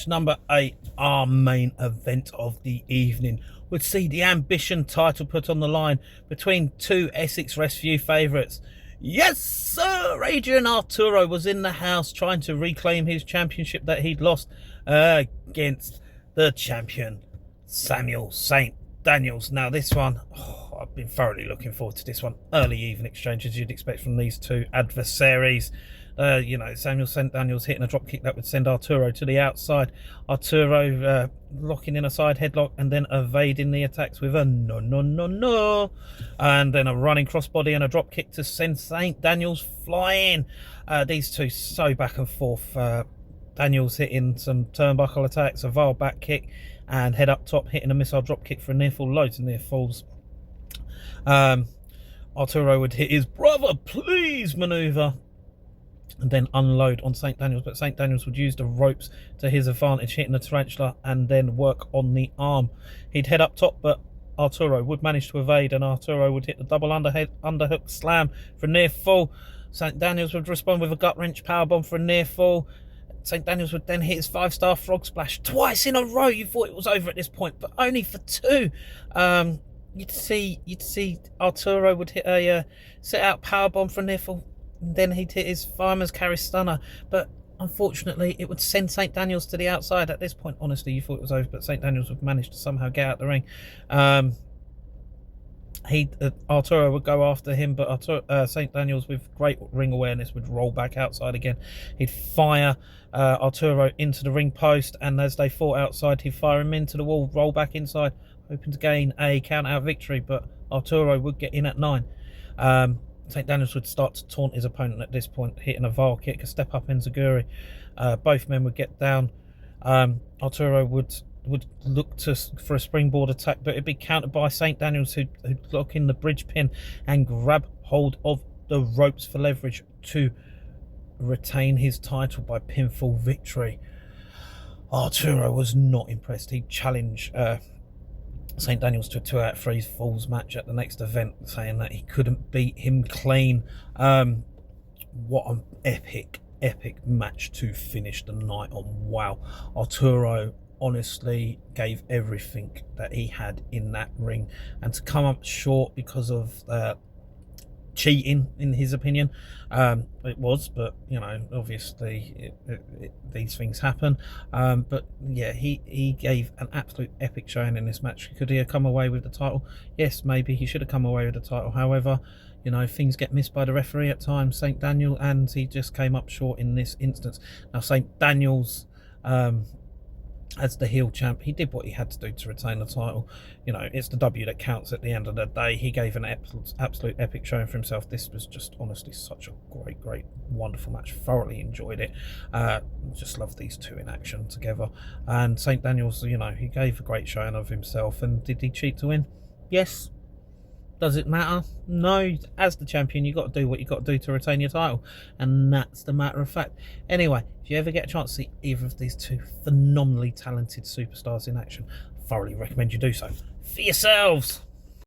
match number 8, our main event of the evening, would see the Ambition title put on the line between two Essex Rescue favourites. Yes, sir! Adrian Arturo was in the house trying to reclaim his championship that he'd lost against the champion, Samuel St. Daniels. Now, this one, I've been thoroughly looking forward to this one. Early even exchange, as you'd expect from these two adversaries. Samuel St. Daniels hitting a drop kick that would send Arturo to the outside. Arturo locking in a side headlock and then evading the attacks with a no. And then a running crossbody and a drop kick to send St. Daniels flying. These two so back and forth. Daniels hitting some turnbuckle attacks, a vile back kick, and head up top hitting a missile drop kick for a near fall, loads of near falls. Arturo would hit his brother please maneuver and then unload on St. Daniels, but St. Daniels would use the ropes to his advantage, hitting the tarantula and then work on the arm. He'd head up top, but Arturo would manage to evade, and Arturo would hit the double underhook slam for a near fall. St. Daniels would respond with a gut wrench powerbomb for a near fall. St. Daniels would then hit his 5-star frog splash twice in a row. You thought it was over at this point, but only for 2. You'd see Arturo would hit a set out powerbomb for a near fall. Then he'd hit his fireman's carry stunner, but unfortunately it would send St. Daniels to the outside. At this point, honestly, you thought it was over, but St. Daniels would manage to somehow get out the ring. Arturo would go after him, but St. Daniels, with great ring awareness, would roll back outside again. He'd fire Arturo into the ring post, and as they fought outside, he'd fire him into the wall, roll back inside, hoping to gain a count-out victory, but Arturo would get in at 9. St. Daniels would start to taunt his opponent at this point, hitting a vile kick, a step-up enziguri. Both men would get down. Arturo would look for a springboard attack, but it'd be countered by St. Daniels, who'd lock in the bridge pin and grab hold of the ropes for leverage to retain his title by pinfall victory. Arturo was not impressed. He'd challenge St. Daniels to a 2 out of 3 falls match at the next event, saying that he couldn't beat him clean. What an epic match to finish the night on. Wow, Arturo honestly gave everything that he had in that ring, and to come up short because of cheating, in his opinion, it was, but obviously these things happen. But yeah, he gave an absolute epic showing in this match. Could he have come away with the title? Yes, maybe he should have come away with the title. However, things get missed by the referee at times, St. Daniel, and he just came up short in this instance. Now, St. Daniels, as the heel champ, he did what he had to do to retain the title. It's the W that counts at the end of the day. He gave an absolute epic showing for himself. This was just honestly such a great, wonderful match. Thoroughly enjoyed it. Just love these two in action together. And St. Daniels, he gave a great showing of himself. And did he cheat to win? Yes. Does it matter? No. As the champion, you've got to do what you've got to do to retain your title, and that's the matter of fact. Anyway, if you ever get a chance to see either of these two phenomenally talented superstars in action, I thoroughly recommend you do so for yourselves.